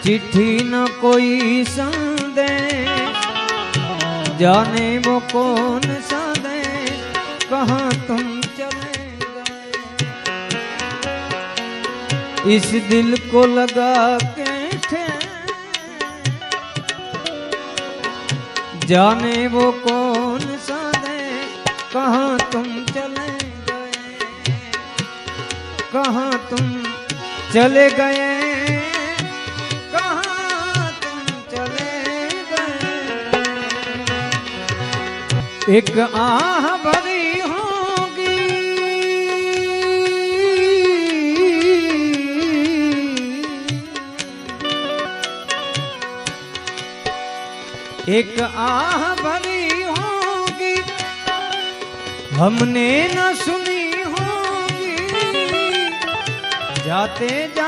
चिट्ठी न कोई संदेश, जाने वो कौन सा देश, कहाँ तुम चले गए। इस दिल को लगा के ठहर, जाने वो कौन सा देश, कहाँ तुम चले गए, कहाँ तुम चले गए, कहाँ तुम चले गए। एक आह भरी होगी, एक आह भरी होगी, हमने न सुनी होगी, जाते जाते